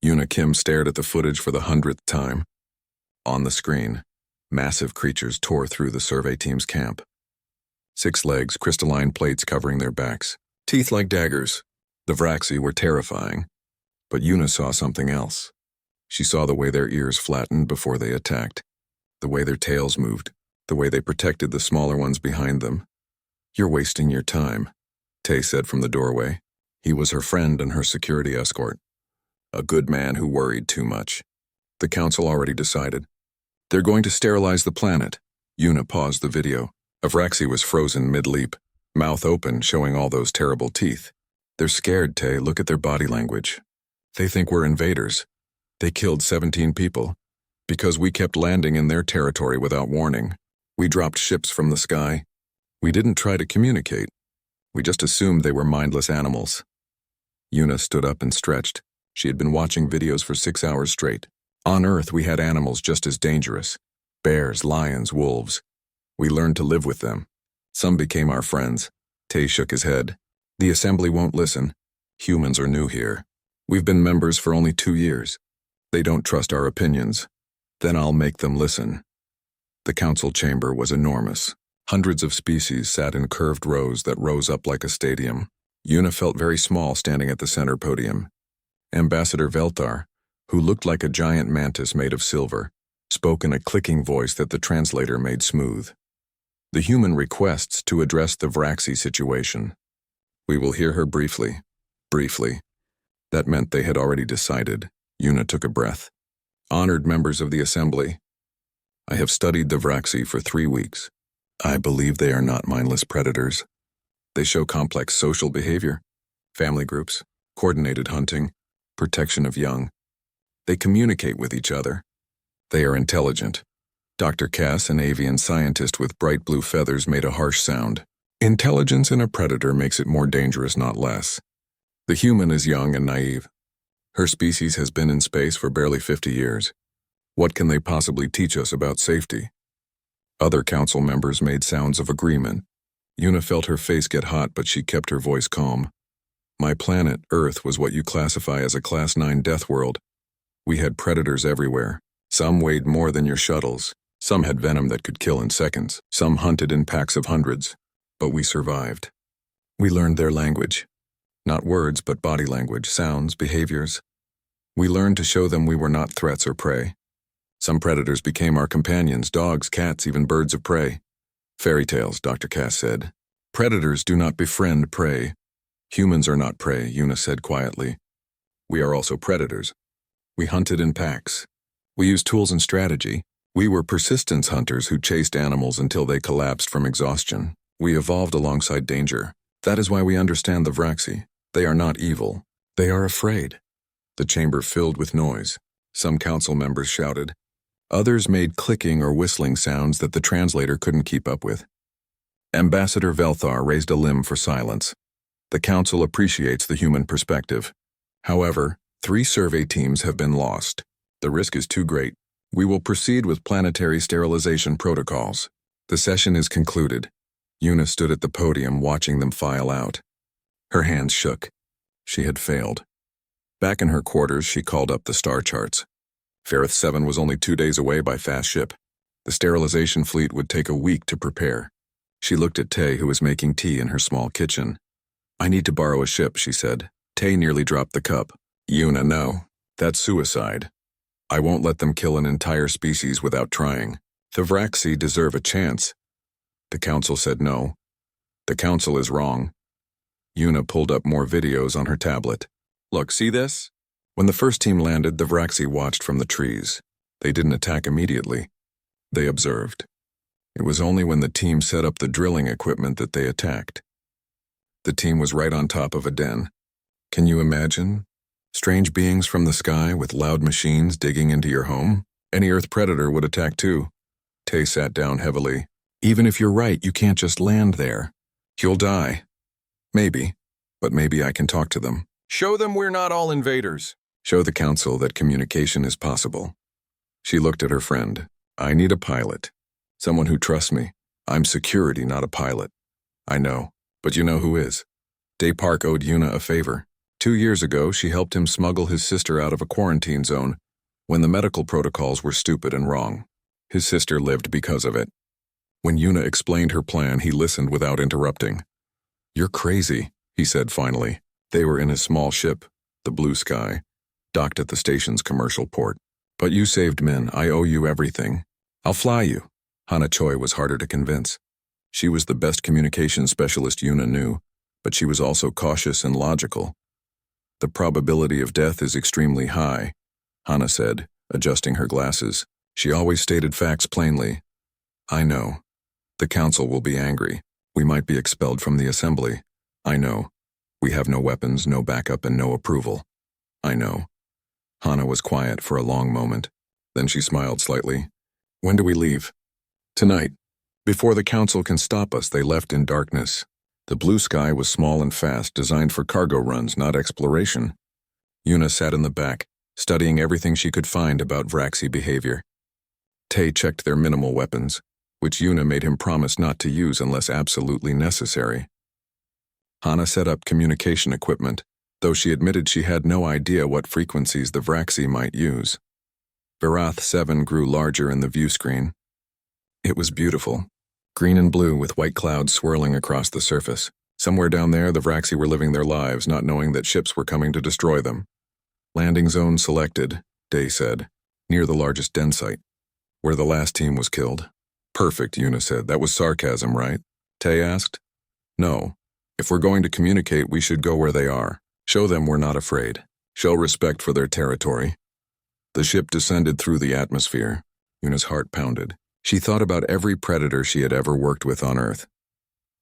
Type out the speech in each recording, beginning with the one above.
Yuna Kim stared at the footage for the 100th time. On the screen, massive creatures tore through the survey team's camp. 6 legs, crystalline plates covering their backs, teeth like daggers. The Vraxi were terrifying, but Yuna saw something else. She saw the way their ears flattened before they attacked, the way their tails moved, the way they protected the smaller ones behind them. "You're wasting your time," Tay said from the doorway. He was her friend and her security escort. A good man who worried too much. The council already decided. They're going to sterilize the planet. Yuna paused the video. Avraxi was frozen mid-leap, mouth open, showing all those terrible teeth. "They're scared, Tay. Look at their body language. They think we're invaders. They killed 17 people because we kept landing in their territory without warning. We dropped ships from the sky. We didn't try to communicate. We just assumed they were mindless animals." Yuna stood up and stretched. She had been watching videos for 6 hours straight. On Earth, we had animals just as dangerous. Bears, lions, wolves. We learned to live with them. Some became our friends. Tay shook his head. "The assembly won't listen. Humans are new here. We've been members for only 2 years. They don't trust our opinions. Then I'll make them listen." The council chamber was enormous. Hundreds of species sat in curved rows that rose up like a stadium. Yuna felt very small standing at the center podium. Ambassador Veltar, who looked like a giant mantis made of silver, spoke in a clicking voice that the translator made smooth. The human requests to address the Vraxi situation. "We will hear her briefly." Briefly. That meant they had already decided. Yuna took a breath. "Honored members of the assembly, I have studied the Vraxi for 3 weeks. I believe they are not mindless predators. They show complex social behavior, family groups, coordinated hunting, protection of young. They communicate with each other. They are intelligent." Dr. Cass, an avian scientist with bright blue feathers, made a harsh sound. "Intelligence in a predator makes it more dangerous, not less. The human is young and naive. Her species has been in space for barely 50 years. What can they possibly teach us about safety?" Other council members made sounds of agreement. Yuna felt her face get hot, but she kept her voice calm. "My planet, Earth, was what you classify as a Class 9 death world. We had predators everywhere. Some weighed more than your shuttles. Some had venom that could kill in seconds. Some hunted in packs of hundreds. But we survived. We learned their language. Not words, but body language, sounds, behaviors. We learned to show them we were not threats or prey. Some predators became our companions, dogs, cats, even birds of prey." "Fairy tales," Dr. Cass said. "Predators do not befriend prey. Humans are not prey," Yuna said quietly. "We are also predators. We hunted in packs. We used tools and strategy. We were persistence hunters who chased animals until they collapsed from exhaustion. We evolved alongside danger. That is why we understand the Vraxi. They are not evil. They are afraid." The chamber filled with noise. Some council members shouted. Others made clicking or whistling sounds that the translator couldn't keep up with. Ambassador Velthar raised a limb for silence. The council appreciates the human perspective. However, 3 survey teams have been lost. The risk is too great. We will proceed with planetary sterilization protocols. The session is concluded. Yuna stood at the podium watching them file out. Her hands shook. She had failed. Back in her quarters, she called up the star charts. Ferrith 7 was only 2 days away by fast ship. The sterilization fleet would take a week to prepare. She looked at Tay, who was making tea in her small kitchen. "I need to borrow a ship," she said. Tay nearly dropped the cup. "Yuna, no. That's suicide. I won't let them kill an entire species without trying. The Vraxi deserve a chance." The council said no. "The council is wrong." Yuna pulled up more videos on her tablet. "Look, see this?" When the first team landed, the Vraxi watched from the trees. They didn't attack immediately. They observed. It was only when the team set up the drilling equipment that they attacked. The team was right on top of a den. Can you imagine? Strange beings from the sky with loud machines digging into your home? Any Earth predator would attack too. Tay sat down heavily. "Even if you're right, you can't just land there. You'll die." "Maybe, but maybe I can talk to them. Show them we're not all invaders. Show the council that communication is possible." She looked at her friend. "I need a pilot. Someone who trusts me. I'm security, not a pilot." "I know, but you know who is." Day Park owed Yuna a favor. 2 years ago, she helped him smuggle his sister out of a quarantine zone when the medical protocols were stupid and wrong. His sister lived because of it. When Yuna explained her plan, he listened without interrupting. "You're crazy," he said finally. They were in his small ship, the Blue Sky, docked at the station's commercial port. "But you saved men. I owe you everything. I'll fly you." Hana Choi was harder to convince. She was the best communication specialist Yuna knew, but she was also cautious and logical. "The probability of death is extremely high," Hana said, adjusting her glasses. She always stated facts plainly. "I know. The council will be angry. We might be expelled from the assembly. I know. We have no weapons, no backup, and no approval. I know." Hana was quiet for a long moment. Then she smiled slightly. "When do we leave?" "Tonight. Before the council can stop us, they left in darkness." The Blue Sky was small and fast, designed for cargo runs, not exploration. Yuna sat in the back, studying everything she could find about Vraxi behavior. Tay checked their minimal weapons, which Yuna made him promise not to use unless absolutely necessary. Hana set up communication equipment, though she admitted she had no idea what frequencies the Vraxi might use. Varath 7 grew larger in the view screen. It was beautiful. Green and blue with white clouds swirling across the surface. Somewhere down there, the Vraxi were living their lives, not knowing that ships were coming to destroy them. "Landing zone selected," Day said, "near the largest den site, where the last team was killed." "Perfect," Yuna said. "That was sarcasm, right?" Tay asked. "No. If we're going to communicate, we should go where they are. Show them we're not afraid. Show respect for their territory." The ship descended through the atmosphere. Yuna's heart pounded. She thought about every predator she had ever worked with on Earth.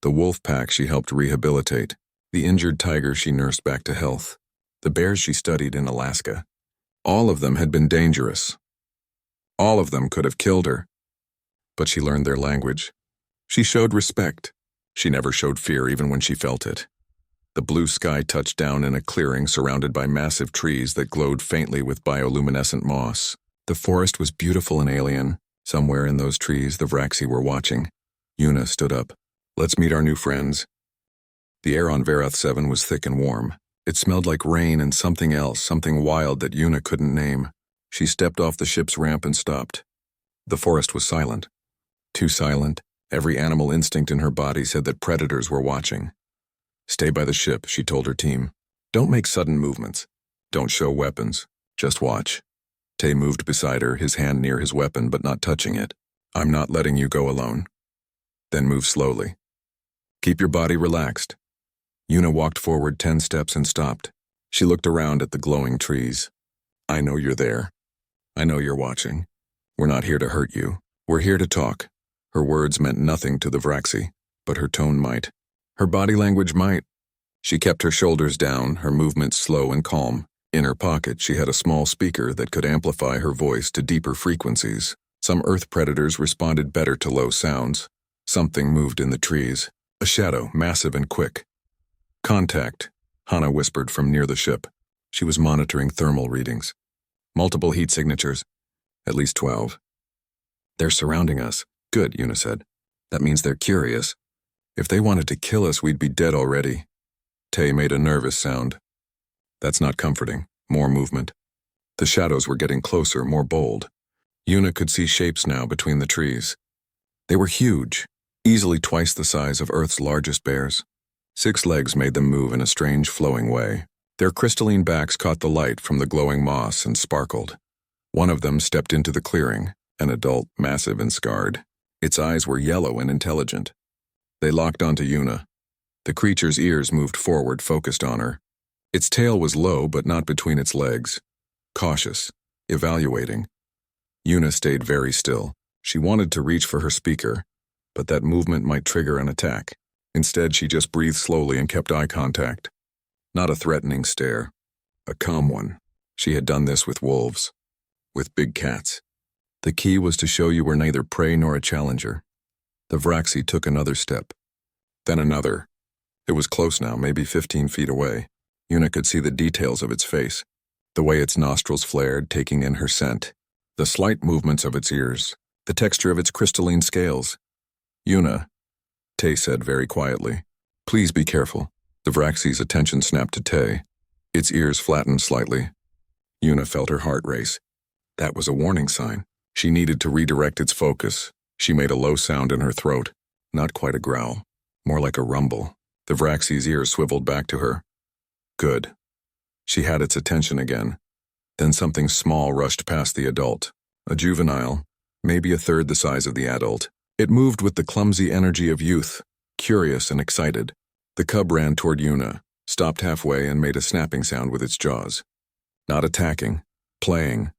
The wolf pack she helped rehabilitate, the injured tiger she nursed back to health, the bears she studied in Alaska. All of them had been dangerous. All of them could have killed her. But she learned their language. She showed respect. She never showed fear even when she felt it. The Blue Sky touched down in a clearing surrounded by massive trees that glowed faintly with bioluminescent moss. The forest was beautiful and alien. Somewhere in those trees, the Vraxi were watching. Yuna stood up. "Let's meet our new friends." The air on Varath 7 was thick and warm. It smelled like rain and something else, something wild that Yuna couldn't name. She stepped off the ship's ramp and stopped. The forest was silent. Too silent. Every animal instinct in her body said that predators were watching. "Stay by the ship," she told her team. "Don't make sudden movements. Don't show weapons. Just watch." Tay moved beside her, his hand near his weapon but not touching it. "I'm not letting you go alone." "Then move slowly. Keep your body relaxed." Yuna walked forward 10 steps and stopped. She looked around at the glowing trees. "I know you're there. I know you're watching. We're not here to hurt you. We're here to talk." Her words meant nothing to the Vraxi, but her tone might. Her body language might. She kept her shoulders down, her movements slow and calm. In her pocket, she had a small speaker that could amplify her voice to deeper frequencies. Some Earth predators responded better to low sounds. Something moved in the trees. A shadow, massive and quick. "Contact," Hana whispered from near the ship. She was monitoring thermal readings. "Multiple heat signatures. At least 12. "They're surrounding us." "Good," Yuna said. "That means they're curious. If they wanted to kill us, we'd be dead already." Tay made a nervous sound. "That's not comforting." More movement. The shadows were getting closer, more bold. Yuna could see shapes now between the trees. They were huge, easily twice the size of Earth's largest bears. 6 legs made them move in a strange flowing way. Their crystalline backs caught the light from the glowing moss and sparkled. One of them stepped into the clearing, an adult, massive and scarred. Its eyes were yellow and intelligent. They locked onto Yuna. The creature's ears moved forward, focused on her. Its tail was low, but not between its legs. Cautious, evaluating. Yuna stayed very still. She wanted to reach for her speaker, but that movement might trigger an attack. Instead, she just breathed slowly and kept eye contact. Not a threatening stare. A calm one. She had done this with wolves. With big cats. The key was to show you were neither prey nor a challenger. The Vraxi took another step. Then another. It was close now, maybe 15 feet away. Yuna could see the details of its face, the way its nostrils flared, taking in her scent, the slight movements of its ears, the texture of its crystalline scales. "Yuna," Tay said very quietly, "please be careful." The Vraxi's attention snapped to Tay. Its ears flattened slightly. Yuna felt her heart race. That was a warning sign. She needed to redirect its focus. She made a low sound in her throat. Not quite a growl. More like a rumble. The Vraxi's ears swiveled back to her. Good. She had its attention again. Then something small rushed past the adult. A juvenile, maybe a third the size of the adult. It moved with the clumsy energy of youth, curious and excited. The cub ran toward Yuna, stopped halfway and made a snapping sound with its jaws. Not attacking, playing.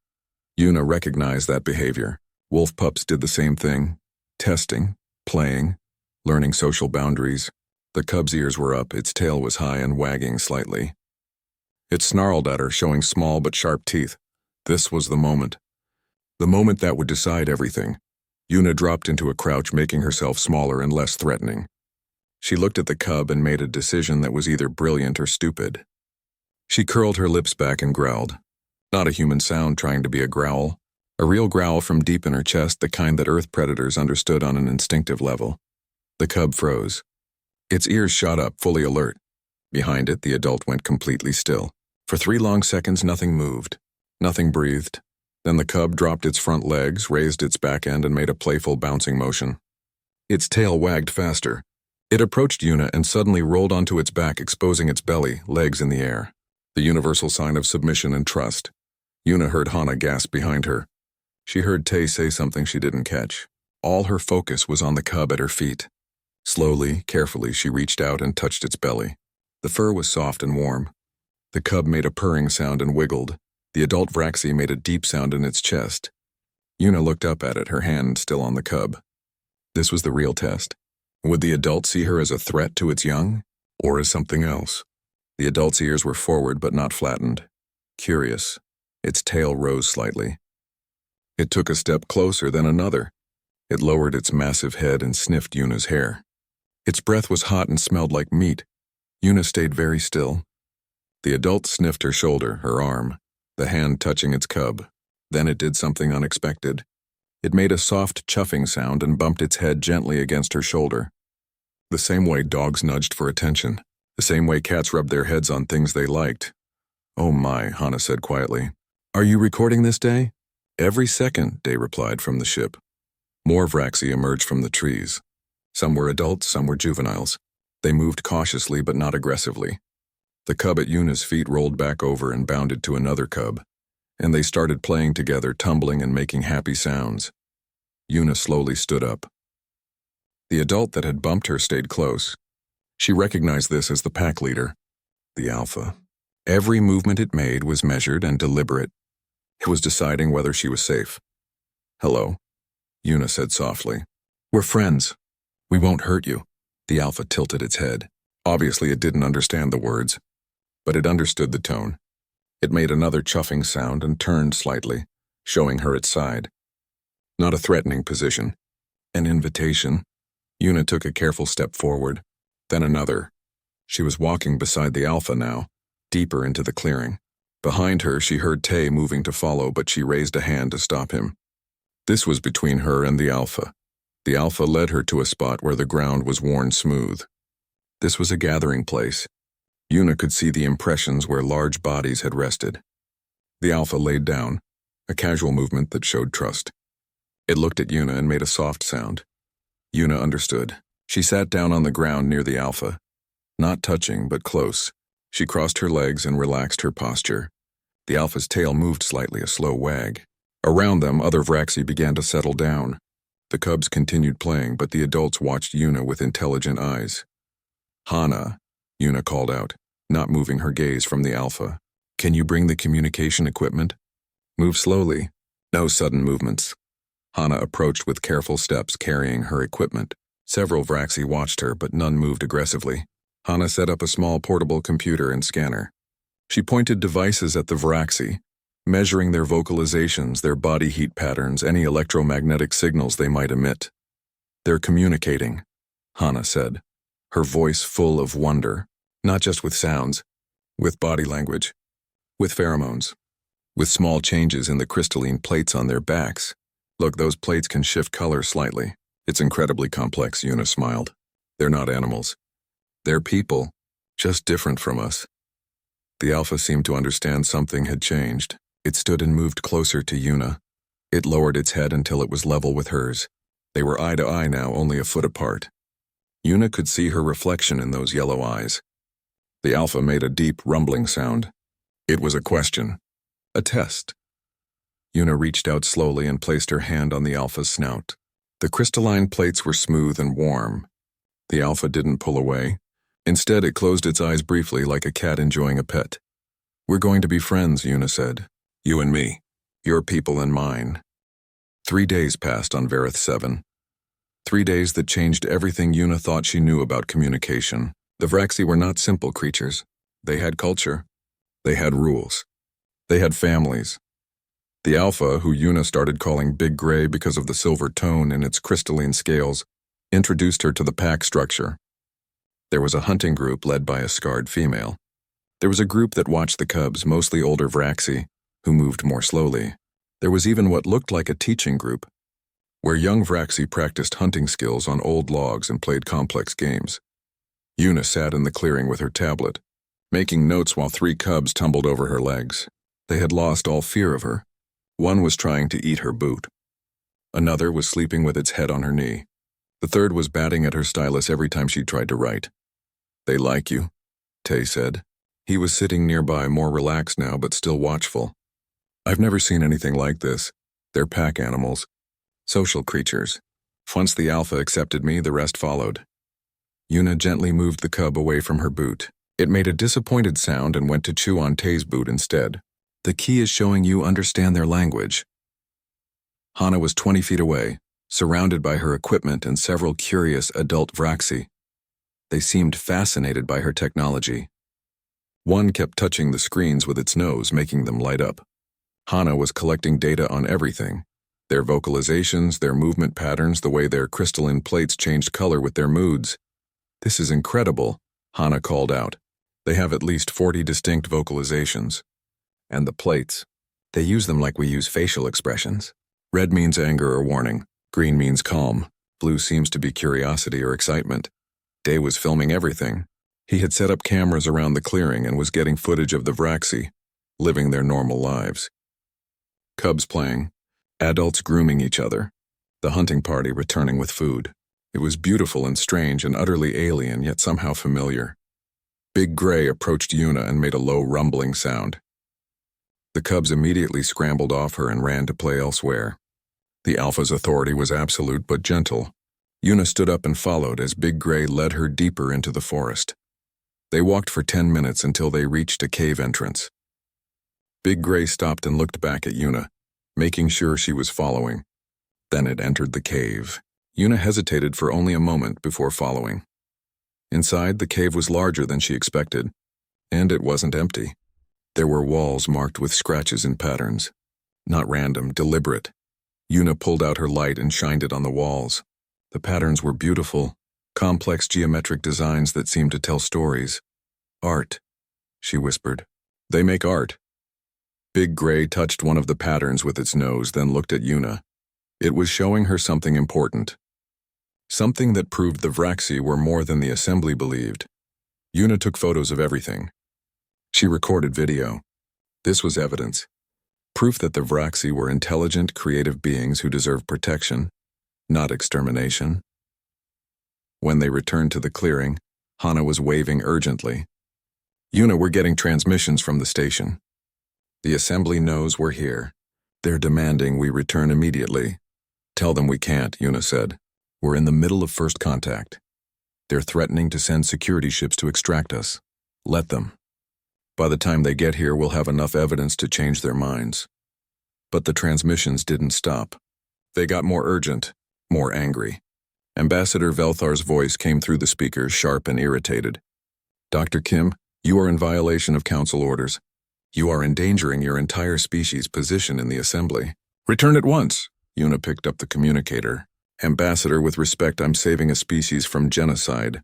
Yuna recognized that behavior. Wolf pups did the same thing. Testing, playing, learning social boundaries. The cub's ears were up, its tail was high and wagging slightly. It snarled at her, showing small but sharp teeth. This was the moment. The moment that would decide everything. Yuna dropped into a crouch, making herself smaller and less threatening. She looked at the cub and made a decision that was either brilliant or stupid. She curled her lips back and growled. Not a human sound trying to be a growl. A real growl from deep in her chest, the kind that Earth predators understood on an instinctive level. The cub froze. Its ears shot up, fully alert. Behind it, the adult went completely still. For 3 long seconds, nothing moved. Nothing breathed. Then the cub dropped its front legs, raised its back end, and made a playful bouncing motion. Its tail wagged faster. It approached Yuna and suddenly rolled onto its back, exposing its belly, legs in the air. The universal sign of submission and trust. Yuna heard Hana gasp behind her. She heard Tay say something she didn't catch. All her focus was on the cub at her feet. Slowly, carefully, she reached out and touched its belly. The fur was soft and warm. The cub made a purring sound and wiggled. The adult Vraxi made a deep sound in its chest. Yuna looked up at it, her hand still on the cub. This was the real test. Would the adult see her as a threat to its young, or as something else? The adult's ears were forward but not flattened. Curious. Its tail rose slightly. It took a step closer, then another. It lowered its massive head and sniffed Yuna's hair. Its breath was hot and smelled like meat. Yuna stayed very still. The adult sniffed her shoulder, her arm, the hand touching its cub. Then it did something unexpected. It made a soft chuffing sound and bumped its head gently against her shoulder. The same way dogs nudged for attention. The same way cats rubbed their heads on things they liked. "Oh my," Hana said quietly. "Are you recording this, Day?" "Every second," Day replied from the ship. More Vraxi emerged from the trees. Some were adults, some were juveniles. They moved cautiously but not aggressively. The cub at Yuna's feet rolled back over and bounded to another cub, and they started playing together, tumbling and making happy sounds. Yuna slowly stood up. The adult that had bumped her stayed close. She recognized this as the pack leader, the alpha. Every movement it made was measured and deliberate. It was deciding whether she was safe. "Hello," Yuna said softly. "We're friends. We won't hurt you." The alpha tilted its head. Obviously, it didn't understand the words, but it understood the tone. It made another chuffing sound and turned slightly, showing her its side. Not a threatening position. An invitation. Yuna took a careful step forward, then another. She was walking beside the alpha now, deeper into the clearing. Behind her, she heard Tay moving to follow, but she raised a hand to stop him. This was between her and the alpha. The alpha led her to a spot where the ground was worn smooth. This was a gathering place. Yuna could see the impressions where large bodies had rested. The alpha laid down, a casual movement that showed trust. It looked at Yuna and made a soft sound. Yuna understood. She sat down on the ground near the alpha. Not touching, but close. She crossed her legs and relaxed her posture. The alpha's tail moved slightly, a slow wag. Around them, other Vraxi began to settle down. The cubs continued playing, but the adults watched Yuna with intelligent eyes. "Hana," Yuna called out, not moving her gaze from the alpha. "Can you bring the communication equipment?" "Move slowly. No sudden movements." Hana approached with careful steps, carrying her equipment. Several Vraxi watched her, but none moved aggressively. Hana set up a small portable computer and scanner. She pointed devices at the Vraxi, measuring their vocalizations, their body heat patterns, any electromagnetic signals they might emit. "They're communicating," Hana said, her voice full of wonder, not just with sounds, with body language, with pheromones, with small changes in the crystalline plates on their backs. "Look, those plates can shift color slightly. It's incredibly complex," Yuna smiled. "They're not animals. They're people, just different from us." The Alpha seemed to understand something had changed. It stood and moved closer to Yuna. It lowered its head until it was level with hers. They were eye to eye now, only a foot apart. Yuna could see her reflection in those yellow eyes. The Alpha made a deep, rumbling sound. It was a question. A test. Yuna reached out slowly and placed her hand on the Alpha's snout. The crystalline plates were smooth and warm. The Alpha didn't pull away. Instead, it closed its eyes briefly like a cat enjoying a pet. "We're going to be friends," Yuna said. "You and me. Your people and mine." 3 days passed on Vareth 7. 3 days that changed everything Yuna thought she knew about communication. The Vraxi were not simple creatures. They had culture. They had rules. They had families. The Alpha, who Yuna started calling Big Gray because of the silver tone in its crystalline scales, introduced her to the pack structure. There was a hunting group led by a scarred female. There was a group that watched the cubs, mostly older Vraxi, who moved more slowly. There was even what looked like a teaching group, where young Vraxi practiced hunting skills on old logs and played complex games. Yuna sat in the clearing with her tablet, making notes while 3 cubs tumbled over her legs. They had lost all fear of her. One was trying to eat her boot. Another was sleeping with its head on her knee. The third was batting at her stylus every time she tried to write. "They like you," Tay said. He was sitting nearby, more relaxed now but still watchful. "I've never seen anything like this. They're pack animals. Social creatures. Once the Alpha accepted me, the rest followed." Yuna gently moved the cub away from her boot. It made a disappointed sound and went to chew on Tay's boot instead. "The key is showing you understand their language." Hana was 20 feet away, surrounded by her equipment and several curious adult Vraxi. They seemed fascinated by her technology. One kept touching the screens with its nose, making them light up. Hana was collecting data on everything. Their vocalizations, their movement patterns, the way their crystalline plates changed color with their moods. "This is incredible," Hana called out. "They have at least 40 distinct vocalizations. And the plates. They use them like we use facial expressions. Red means anger or warning. Green means calm. Blue seems to be curiosity or excitement." Day was filming everything. He had set up cameras around the clearing and was getting footage of the Vraxi, living their normal lives. Cubs playing. Adults grooming each other. The hunting party returning with food. It was beautiful and strange and utterly alien, yet somehow familiar. Big Gray approached Yuna and made a low rumbling sound. The cubs immediately scrambled off her and ran to play elsewhere. The Alpha's authority was absolute but gentle. Yuna stood up and followed as Big Gray led her deeper into the forest. They walked for 10 minutes until they reached a cave entrance. Big Gray stopped and looked back at Yuna, making sure she was following. Then it entered the cave. Yuna hesitated for only a moment before following. Inside, the cave was larger than she expected, and it wasn't empty. There were walls marked with scratches and patterns. Not random, deliberate. Yuna pulled out her light and shined it on the walls. The patterns were beautiful, complex geometric designs that seemed to tell stories. "Art," she whispered. "They make art." Big Gray touched one of the patterns with its nose, then looked at Yuna. It was showing her something important. Something that proved the Vraxi were more than the assembly believed. Yuna took photos of everything. She recorded video. This was evidence. Proof that the Vraxi were intelligent, creative beings who deserve protection, not extermination. When they returned to the clearing, Hana was waving urgently. "Yuna, we're getting transmissions from the station. The assembly knows we're here. They're demanding we return immediately." "Tell them we can't," Yuna said. "We're in the middle of first contact. They're threatening to send security ships to extract us. Let them. By the time they get here, we'll have enough evidence to change their minds." But the transmissions didn't stop. They got more urgent, more angry. Ambassador Velthar's voice came through the speakers, sharp and irritated. "Dr. Kim, you are in violation of council orders. You are endangering your entire species' position in the assembly. Return at once." Yuna picked up the communicator. "Ambassador, with respect, I'm saving a species from genocide.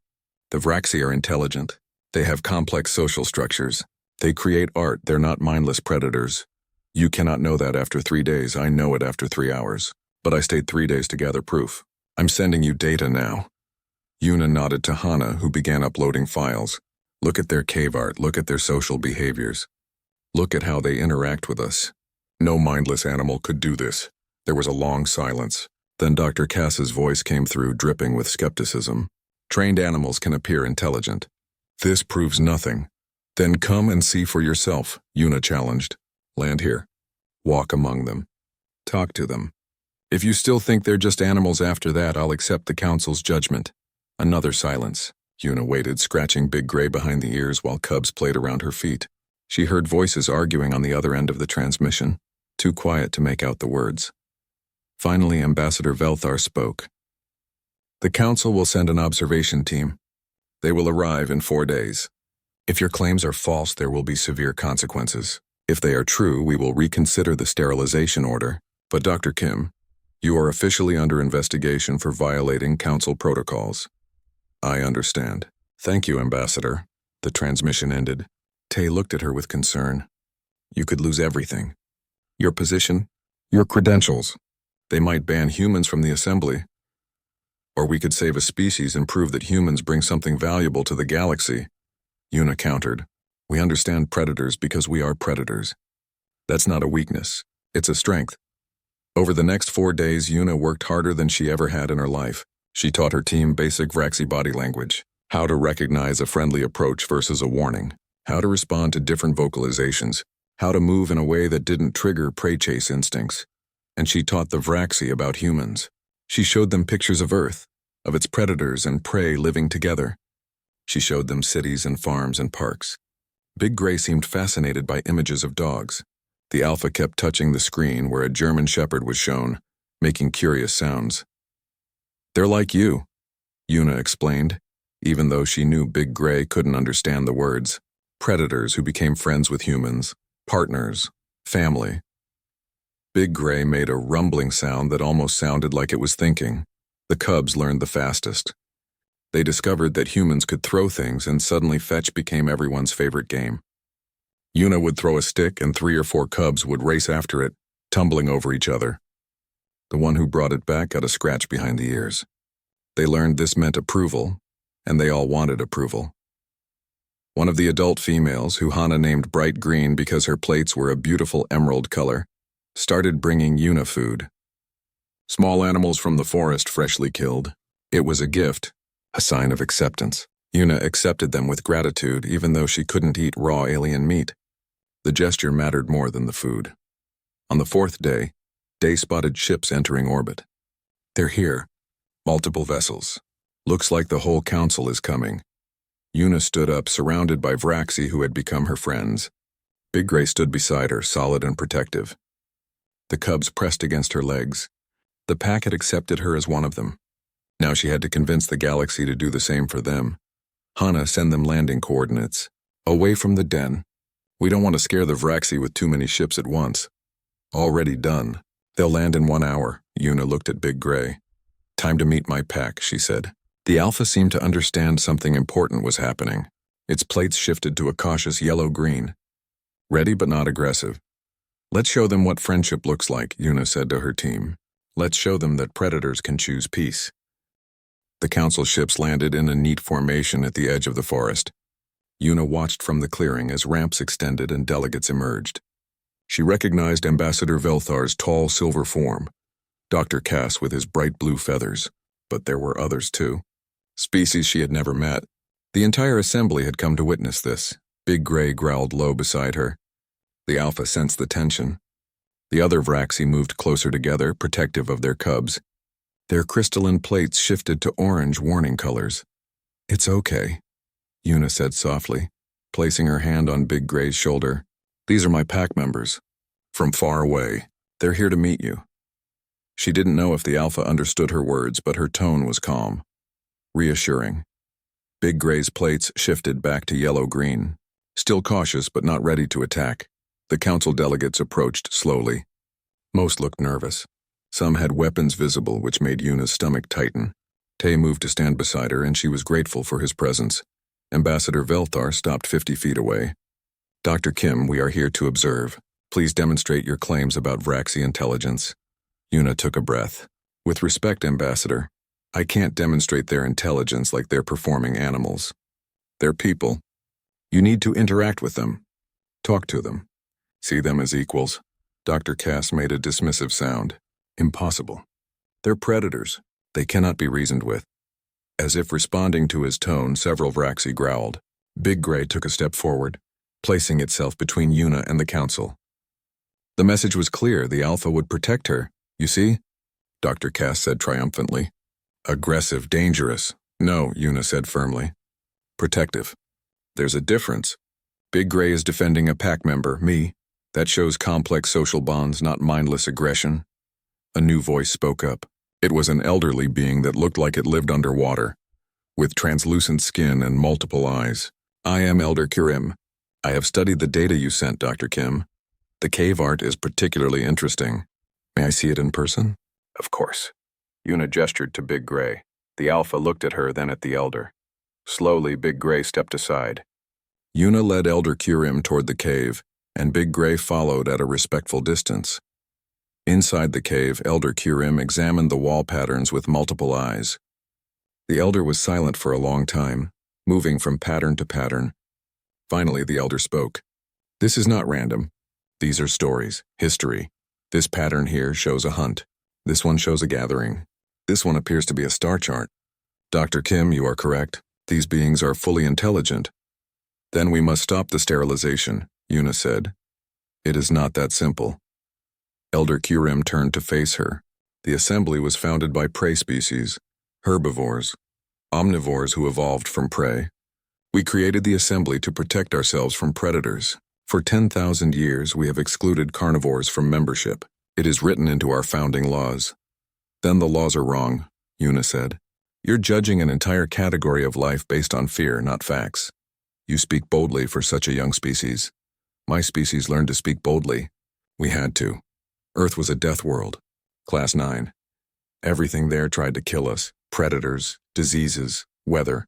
The Vraxi are intelligent. They have complex social structures. They create art. They're not mindless predators. You cannot know that after 3 days. I know it after 3 hours. But I stayed 3 days to gather proof. I'm sending you data now." Yuna nodded to Hana, who began uploading files. Look at their cave art, look at their social behaviors. Look at how they interact with us. No mindless animal could do this. There was a long silence. Then Dr. Cass's voice came through, dripping with skepticism. Trained animals can appear intelligent. This proves nothing. Then come and see for yourself, Una challenged. Land here. Walk among them. Talk to them. If you still think they're just animals after that, I'll accept the council's judgment. Another silence. Una waited, scratching Big Gray behind the ears while cubs played around her feet. She heard voices arguing on the other end of the transmission, too quiet to make out the words. Finally, Ambassador Velthar spoke. The council will send an observation team. They will arrive in 4 days. If your claims are false, there will be severe consequences. If they are true, we will reconsider the sterilization order. But Dr. Kim, you are officially under investigation for violating council protocols. I understand. Thank you, Ambassador. The transmission ended. Tay looked at her with concern. You could lose everything. Your position, your credentials. They might ban humans from the assembly. Or we could save a species and prove that humans bring something valuable to the galaxy. Una countered. We understand predators because we are predators. That's not a weakness. It's a strength. Over the next 4 days, Una worked harder than she ever had in her life. She taught her team basic Vraxi body language, how to recognize a friendly approach versus a warning, how to respond to different vocalizations, how to move in a way that didn't trigger prey chase instincts. And she taught the Vraxi about humans. She showed them pictures of Earth, of its predators and prey living together. She showed them cities and farms and parks. Big Gray seemed fascinated by images of dogs. The Alpha kept touching the screen where a German Shepherd was shown, making curious sounds. They're like you, Una explained, even though she knew Big Gray couldn't understand the words. Predators who became friends with humans, partners, family. Big Gray made a rumbling sound that almost sounded like it was thinking. The cubs learned the fastest. They discovered that humans could throw things, and suddenly fetch became everyone's favorite game. Una would throw a stick and 3 or 4 cubs would race after it, tumbling over each other. The one who brought it back got a scratch behind the ears. They learned this meant approval, and they all wanted approval. One of the adult females, who Hana named Bright Green because her plates were a beautiful emerald color, started bringing Una food. Small animals from the forest freshly killed. It was a gift, a sign of acceptance. Una accepted them with gratitude even though she couldn't eat raw alien meat. The gesture mattered more than the food. On the 4th day, Day spotted ships entering orbit. They're here. Multiple vessels. Looks like the whole council is coming. Una stood up, surrounded by Vraxi who had become her friends. Big Gray stood beside her, solid and protective. The cubs pressed against her legs. The pack had accepted her as one of them. Now she had to convince the galaxy to do the same for them. Hana, send them landing coordinates. Away from the den. We don't want to scare the Vraxi with too many ships at once. Already done. They'll land in 1 hour. Una looked at Big Gray. Time to meet my pack, she said. The Alpha seemed to understand something important was happening. Its plates shifted to a cautious yellow-green. Ready but not aggressive. Let's show them what friendship looks like, Una said to her team. Let's show them that predators can choose peace. The council ships landed in a neat formation at the edge of the forest. Una watched from the clearing as ramps extended and delegates emerged. She recognized Ambassador Velthar's tall silver form, Dr. Cass with his bright blue feathers, but there were others too. Species she had never met. The entire assembly had come to witness this. Big Gray growled low beside her. The Alpha sensed the tension. The other Vraxi moved closer together, protective of their cubs. Their crystalline plates shifted to orange warning colors. It's okay, Una said softly, placing her hand on Big Gray's shoulder. These are my pack members. From far away. They're here to meet you. She didn't know if the Alpha understood her words, but her tone was calm, reassuring. Big Gray's plates shifted back to yellow-green. Still cautious but not ready to attack, the council delegates approached slowly. Most looked nervous. Some had weapons visible, which made Una's stomach tighten. Tay moved to stand beside her, and she was grateful for his presence. Ambassador Velthar stopped 50 feet away. Dr. Kim, we are here to observe. Please demonstrate your claims about Vraxi intelligence. Una took a breath. With respect, Ambassador, I can't demonstrate their intelligence like they're performing animals. They're people. You need to interact with them. Talk to them. See them as equals. Dr. Cass made a dismissive sound. Impossible. They're predators. They cannot be reasoned with. As if responding to his tone, several Vraxi growled. Big Gray took a step forward, placing itself between Una and the council. The message was clear. The Alpha would protect her. You see? Dr. Cass said triumphantly. Aggressive, dangerous. No, Una said firmly. Protective. There's a difference. Big Gray is defending a pack member, me. That shows complex social bonds, not mindless aggression. A new voice spoke up. It was an elderly being that looked like it lived underwater, with translucent skin and multiple eyes. I am Elder Kurim. I have studied the data you sent, Dr. Kim. The cave art is particularly interesting. May I see it in person? Of course. Una gestured to Big Gray. The Alpha looked at her, then at the Elder. Slowly, Big Gray stepped aside. Una led Elder Kurim toward the cave, and Big Gray followed at a respectful distance. Inside the cave, Elder Kurim examined the wall patterns with multiple eyes. The Elder was silent for a long time, moving from pattern to pattern. Finally, the Elder spoke. This is not random. These are stories, history. This pattern here shows a hunt. This one shows a gathering. This one appears to be a star chart. Dr. Kim, you are correct. These beings are fully intelligent. Then we must stop the sterilization, Una said. It is not that simple. Elder Kurim turned to face her. The assembly was founded by prey species, herbivores, omnivores who evolved from prey. We created the assembly to protect ourselves from predators. For 10,000 years, we have excluded carnivores from membership. It is written into our founding laws. Then the laws are wrong, Una said. You're judging an entire category of life based on fear, not facts. You speak boldly for such a young species. My species learned to speak boldly. We had to. Earth was a death world. Class 9. Everything there tried to kill us. Predators, diseases, weather.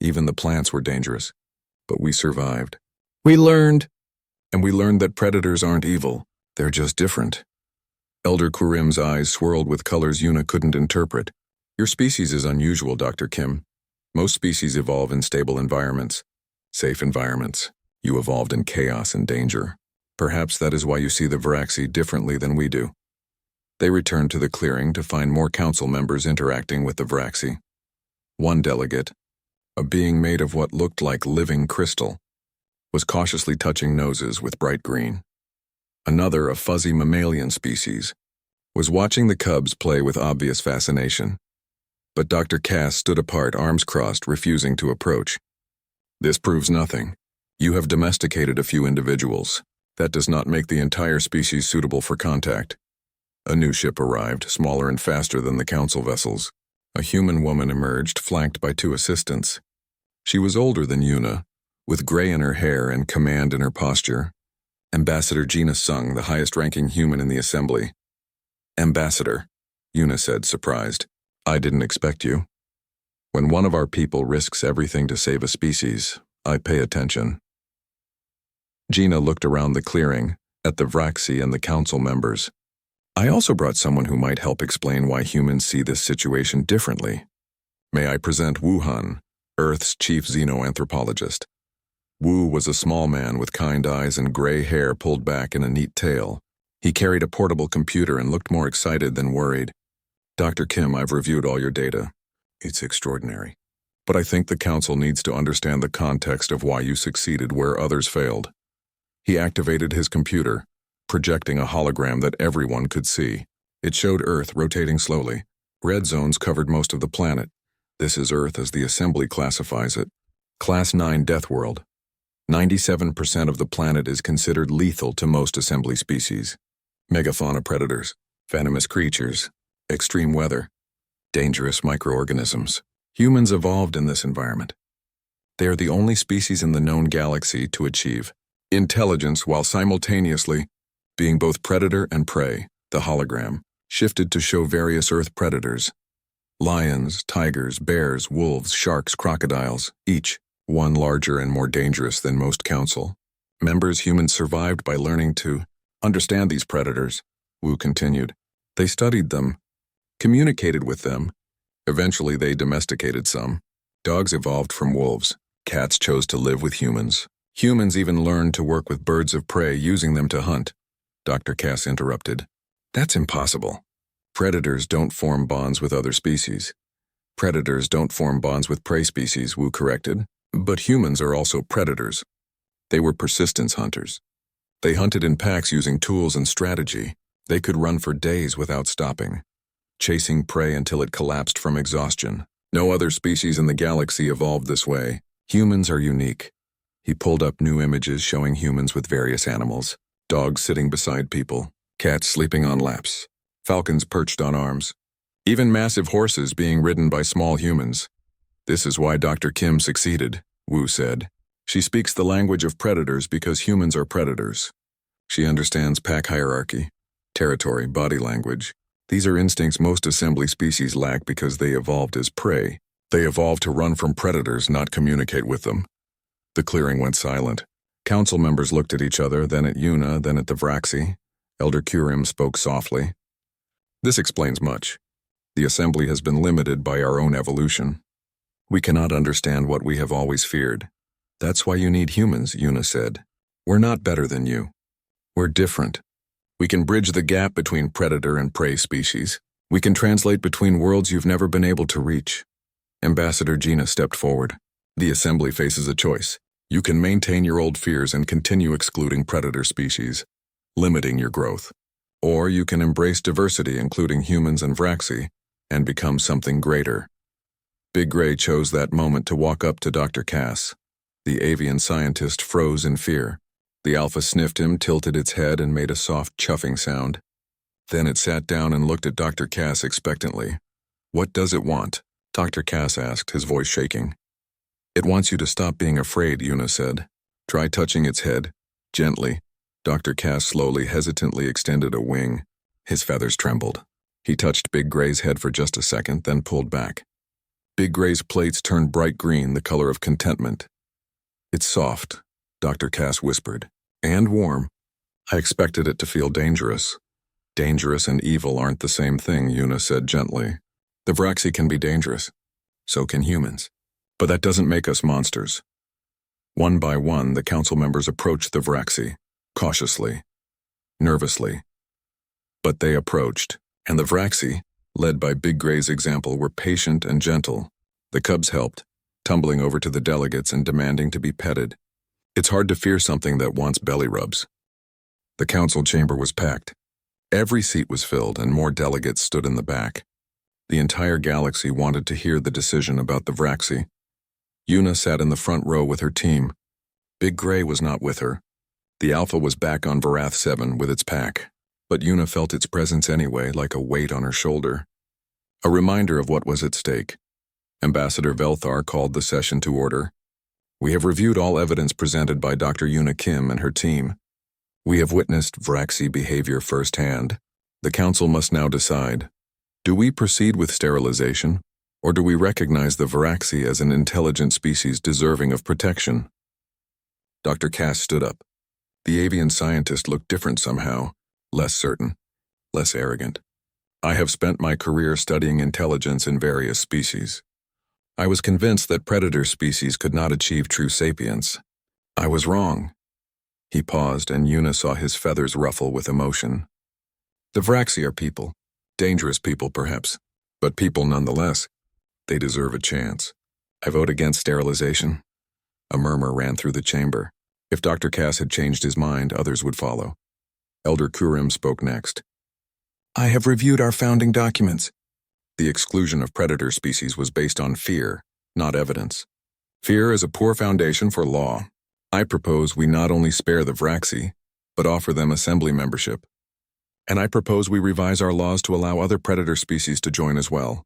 Even the plants were dangerous. But we survived. We learned that predators aren't evil. They're just different. Elder Kurim's eyes swirled with colors Una couldn't interpret. Your species is unusual, Dr. Kim. Most species evolve in stable environments. Safe environments. You evolved in chaos and danger. Perhaps that is why you see the Vraxi differently than we do. They returned to the clearing to find more council members interacting with the Vraxi. One delegate, a being made of what looked like living crystal, was cautiously touching noses with bright green. Another, a fuzzy mammalian species, was watching the cubs play with obvious fascination. But Dr. Cass stood apart, arms crossed, refusing to approach. This proves nothing. You have domesticated a few individuals. That does not make the entire species suitable for contact. A new ship arrived, smaller and faster than the council vessels. A human woman emerged, flanked by 2 assistants. She was older than Una, with gray in her hair and command in her posture. Ambassador Gina Sung, the highest-ranking human in the assembly. Ambassador, Una said, surprised. I didn't expect you. When one of our people risks everything to save a species, I pay attention. Gina looked around the clearing, at the Vraxi and the council members. I also brought someone who might help explain why humans see this situation differently. May I present Wu Han, Earth's chief xenoanthropologist. Wu was a small man with kind eyes and gray hair pulled back in a neat tail. He carried a portable computer and looked more excited than worried. Dr. Kim, I've reviewed all your data. It's extraordinary. But I think the council needs to understand the context of why you succeeded where others failed. He activated his computer, projecting a hologram that everyone could see. It showed Earth rotating slowly. Red zones covered most of the planet. This is Earth as the assembly classifies it. Class 9 Death World. 97% of the planet is considered lethal to most assembly species. Megafauna predators, venomous creatures, extreme weather, dangerous microorganisms. Humans evolved in this environment. They are the only species in the known galaxy to achieve intelligence while simultaneously being both predator and prey. The hologram shifted to show various Earth predators. Lions, tigers, bears, wolves, sharks, crocodiles, each one larger and more dangerous than most council. Members humans survived by learning to understand these predators, Wu continued. They studied them, communicated with them. Eventually they domesticated some. Dogs evolved from wolves. Cats chose to live with humans. Humans even learned to work with birds of prey, using them to hunt. Dr. Cass interrupted. That's impossible. Predators don't form bonds with other species. Predators don't form bonds with prey species, Wu corrected. But humans are also predators. They were persistence hunters. They hunted in packs using tools and strategy. They could run for days without stopping, chasing prey until it collapsed from exhaustion. No other species in the galaxy evolved this way. Humans are unique. He pulled up new images showing humans with various animals. Dogs sitting beside people, cats sleeping on laps, falcons perched on arms, even massive horses being ridden by small humans. This is why Dr. Kim succeeded, Wu said. She speaks the language of predators because humans are predators. She understands pack hierarchy, territory, body language. These are instincts most assembly species lack because they evolved as prey. They evolved to run from predators, not communicate with them. The clearing went silent. Council members looked at each other, then at Yuna, then at the Vraxi. Elder Kurim spoke softly. This explains much. The assembly has been limited by our own evolution. We cannot understand what we have always feared. That's why you need humans, Yuna said. We're not better than you. We're different. We can bridge the gap between predator and prey species. We can translate between worlds you've never been able to reach. Ambassador Gina stepped forward. The assembly faces a choice. You can maintain your old fears and continue excluding predator species, limiting your growth. Or you can embrace diversity, including humans and Vraxi, and become something greater. Big Gray chose that moment to walk up to Dr. Cass. The avian scientist froze in fear. The alpha sniffed him, tilted its head, and made a soft chuffing sound. Then it sat down and looked at Dr. Cass expectantly. What does it want? Dr. Cass asked, his voice shaking. It wants you to stop being afraid, Yuna said. Try touching its head, gently. Dr. Cass slowly, hesitantly extended a wing. His feathers trembled. He touched Big Gray's head for just a second, then pulled back. Big Gray's plates turned bright green, the color of contentment. It's soft, Dr. Cass whispered, and warm. I expected it to feel dangerous. Dangerous and evil aren't the same thing, Yuna said gently. The Vraxi can be dangerous. So can humans. But that doesn't make us monsters. One by one, the council members approached the Vraxi, cautiously, nervously. But they approached, and the Vraxi, led by Big Gray's example, were patient and gentle. The cubs helped, tumbling over to the delegates and demanding to be petted. It's hard to fear something that wants belly rubs. The council chamber was packed. Every seat was filled, and more delegates stood in the back. The entire galaxy wanted to hear the decision about the Vraxi. Yuna sat in the front row with her team. Big Gray was not with her. The Alpha was back on Varath 7 with its pack, but Yuna felt its presence anyway, like a weight on her shoulder. A reminder of what was at stake. Ambassador Velthar called the session to order. We have reviewed all evidence presented by Dr. Yuna Kim and her team. We have witnessed Vraxi behavior firsthand. The council must now decide. Do we proceed with sterilization, or do we recognize the Vraxi as an intelligent species deserving of protection? Dr. Cass stood up. The avian scientist looked different somehow, less certain, less arrogant. I have spent my career studying intelligence in various species. I was convinced that predator species could not achieve true sapience. I was wrong. He paused, and Yuna saw his feathers ruffle with emotion. The Vraxi are people. Dangerous people, perhaps, but people nonetheless. They deserve a chance. I vote against sterilization. A murmur ran through the chamber. If Dr. Cass had changed his mind, others would follow. Elder Kurim spoke next. I have reviewed our founding documents. The exclusion of predator species was based on fear, not evidence. Fear is a poor foundation for law. I propose we not only spare the Vraxi, but offer them assembly membership. And I propose we revise our laws to allow other predator species to join as well.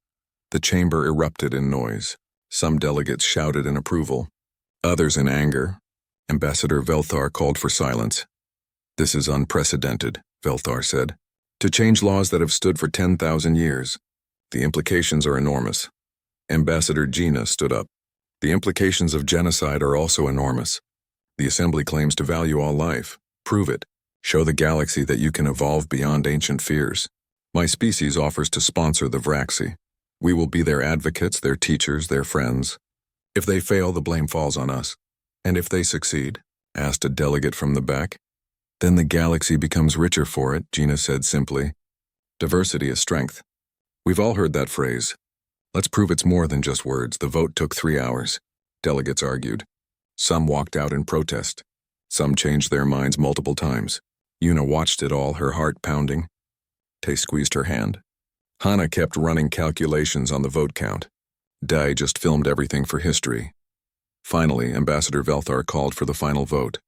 The chamber erupted in noise. Some delegates shouted in approval, others in anger. Ambassador Velthar called for silence. This is unprecedented, Velthar said. To change laws that have stood for 10,000 years. The implications are enormous. Ambassador Gina stood up. The implications of genocide are also enormous. The Assembly claims to value all life. Prove it. Show the galaxy that you can evolve beyond ancient fears. My species offers to sponsor the Vraxi. We will be their advocates, their teachers, their friends. If they fail, the blame falls on us. And if they succeed? Asked a delegate from the back. Then the galaxy becomes richer for it, Gina said simply. Diversity is strength. We've all heard that phrase. Let's prove it's more than just words. The vote took 3 hours. Delegates argued. Some walked out in protest. Some changed their minds multiple times. Yuna watched it all, her heart pounding. Tay squeezed her hand. Hana kept running calculations on the vote count. Dai just filmed everything for history. Finally, Ambassador Velthar called for the final vote.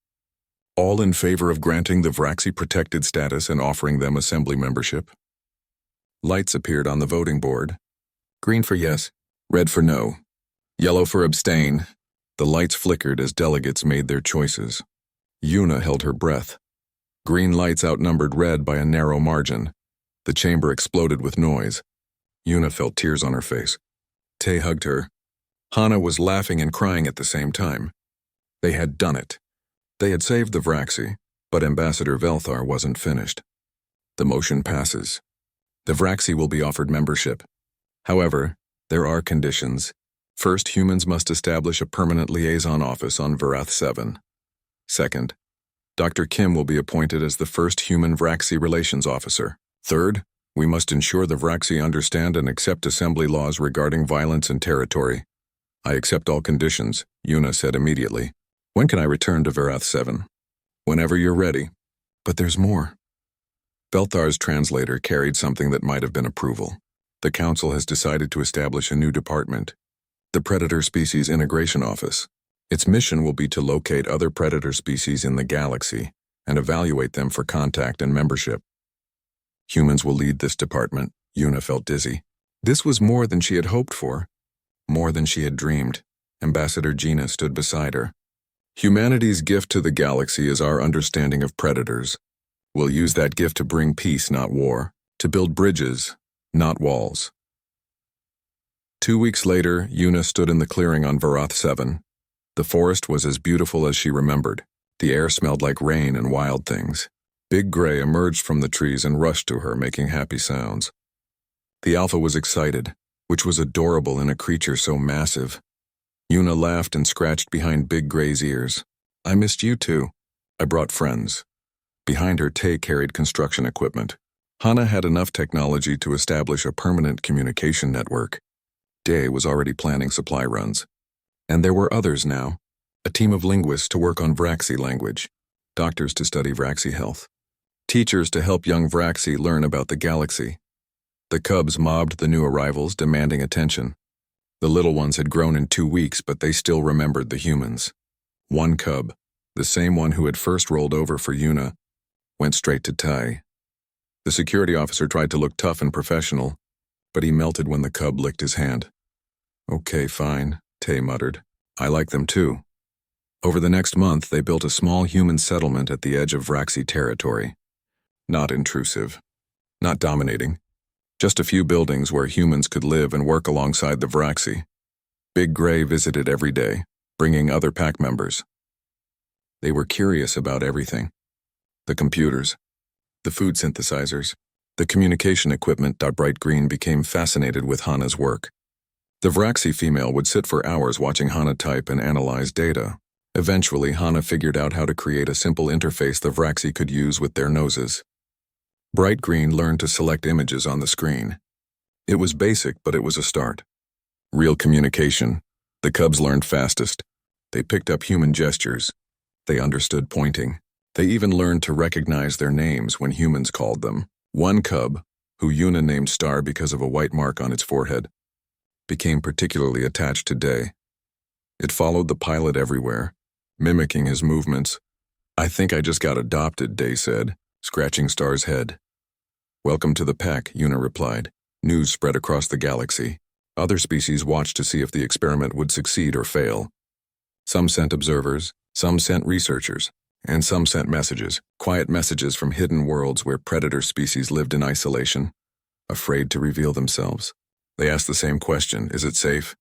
All in favor of granting the Vraxi protected status and offering them assembly membership? Lights appeared on the voting board. Green for yes, red for no, yellow for abstain. The lights flickered as delegates made their choices. Yuna held her breath. Green lights outnumbered red by a narrow margin. The chamber exploded with noise. Yuna felt tears on her face. Tay hugged her. Hana was laughing and crying at the same time. They had done it. They had saved the Vraxi, but Ambassador Velthar wasn't finished. The motion passes. The Vraxi will be offered membership. However, there are conditions. First, humans must establish a permanent liaison office on Varath 7. Second, Dr. Kim will be appointed as the first human Vraxi relations officer. Third, we must ensure the Vraxi understand and accept assembly laws regarding violence and territory. I accept all conditions, Yuna said immediately. When can I return to Varath 7? Whenever you're ready. But there's more. Velthar's translator carried something that might have been approval. The Council has decided to establish a new department, the Predator Species Integration Office. Its mission will be to locate other predator species in the galaxy and evaluate them for contact and membership. Humans will lead this department. Yuna felt dizzy. This was more than she had hoped for, more than she had dreamed. Ambassador Gina stood beside her. Humanity's gift to the galaxy is our understanding of predators. We'll use that gift to bring peace, not war, to build bridges, not walls. 2 weeks later, Yuna stood in the clearing on Varath 7. The forest was as beautiful as she remembered. The air smelled like rain and wild things. Big Gray emerged from the trees and rushed to her, making happy sounds. The alpha was excited, which was adorable in a creature so massive. Yuna laughed and scratched behind Big Gray's ears. I missed you too. I brought friends. Behind her, Tay carried construction equipment. Hana had enough technology to establish a permanent communication network. Day was already planning supply runs. And there were others now. A team of linguists to work on Vraxi language, doctors to study Vraxi health, teachers to help young Vraxi learn about the galaxy. The cubs mobbed the new arrivals, demanding attention. The little ones had grown in 2 weeks, but they still remembered the humans. One cub, the same one who had first rolled over for Yuna, went straight to Tai. The security officer tried to look tough and professional, but he melted when the cub licked his hand. Okay, fine, Tay muttered. I like them too. Over the next month, they built a small human settlement at the edge of Vraxi territory. Not intrusive, not dominating. Just a few buildings where humans could live and work alongside the Vraxi. Big Gray visited every day, bringing other pack members. They were curious about everything. The computers, the food synthesizers, the communication equipment. Bright Green became fascinated with Hana's work. The Vraxi female would sit for hours watching Hana type and analyze data. Eventually, Hana figured out how to create a simple interface the Vraxi could use with their noses. Bright Green learned to select images on the screen. It was basic, but it was a start. Real communication. The cubs learned fastest. They picked up human gestures. They understood pointing. They even learned to recognize their names when humans called them. One cub, who Yuna named Star because of a white mark on its forehead, became particularly attached to Day. It followed the pilot everywhere, mimicking his movements. I think I just got adopted, Day said, scratching Star's head. Welcome to the pack, Yuna replied. News spread across the galaxy. Other species watched to see if the experiment would succeed or fail. Some sent observers, some sent researchers, and some sent messages, quiet messages from hidden worlds where predator species lived in isolation, afraid to reveal themselves. They asked the same question, is it safe?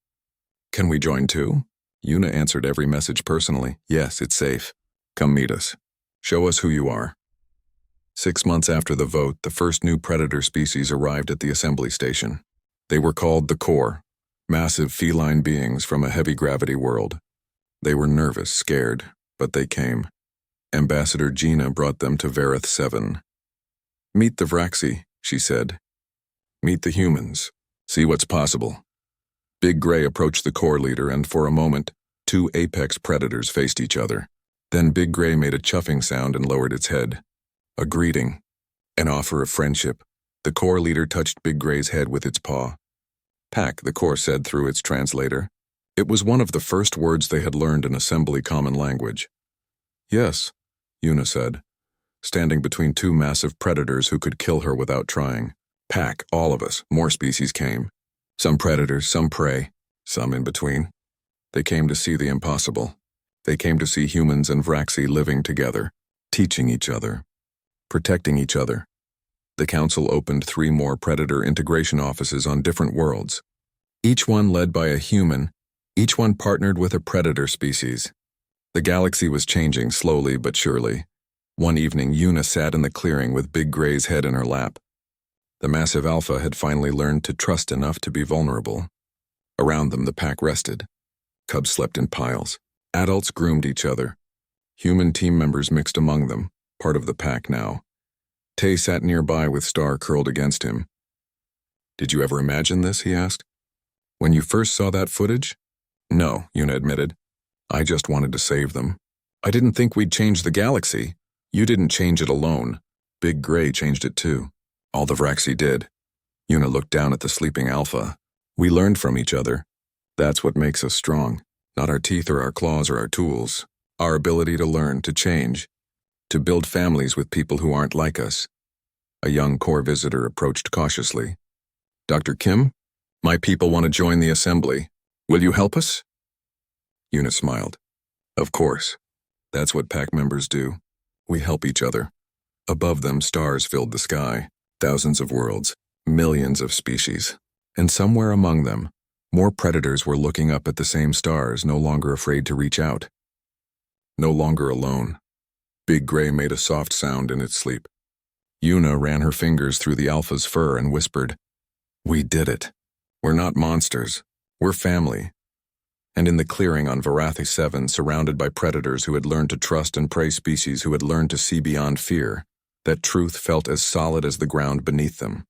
Can we join too? Yuna answered every message personally. Yes, it's safe. Come meet us. Show us who you are. 6 months after the vote, the first new predator species arrived at the assembly station. They were called the Core. Massive feline beings from a heavy gravity world. They were nervous, scared, but they came. Ambassador Gina brought them to Vareth 7. "Meet the Vraxi," she said. "Meet the humans. See what's possible." Big Gray approached the core leader, and for a moment, two apex predators faced each other. Then Big Gray made a chuffing sound and lowered its head. A greeting. An offer of friendship. The core leader touched Big Gray's head with its paw. "Pack," the core said through its translator. It was one of the first words they had learned in Assembly Common Language. "Yes," Una said, standing between two massive predators who could kill her without trying. "Pack, all of us." More species came. Some predators, some prey, some in between. They came to see the impossible. They came to see humans and Vraxi living together, teaching each other, protecting each other. The Council opened 3 more predator integration offices on different worlds, each one led by a human, each one partnered with a predator species. The galaxy was changing slowly but surely. One evening, Una sat in the clearing with Big Gray's head in her lap. The massive alpha had finally learned to trust enough to be vulnerable. Around them, the pack rested. Cubs slept in piles. Adults groomed each other. Human team members mixed among them, part of the pack now. Tay sat nearby with Star curled against him. "Did you ever imagine this?" he asked. "When you first saw that footage?" "No," Una admitted. "I just wanted to save them. I didn't think we'd change the galaxy. You didn't change it alone. Big Gray changed it too. All the Vraxi did." Una looked down at the sleeping alpha. "We learned from each other. That's what makes us strong. Not our teeth or our claws or our tools. Our ability to learn, to change, to build families with people who aren't like us." A young core visitor approached cautiously. "Dr. Kim, my people want to join the assembly. Will you help us?" Una smiled. "Of course. That's what pack members do. We help each other." Above them, stars filled the sky. Thousands of worlds, millions of species. And somewhere among them, more predators were looking up at the same stars, no longer afraid to reach out. No longer alone. Big Gray made a soft sound in its sleep. Una ran her fingers through the alpha's fur and whispered, "We did it. We're not monsters. We're family." And in the clearing on Varathi 7, surrounded by predators who had learned to trust and prey species who had learned to see beyond fear, that truth felt as solid as the ground beneath them.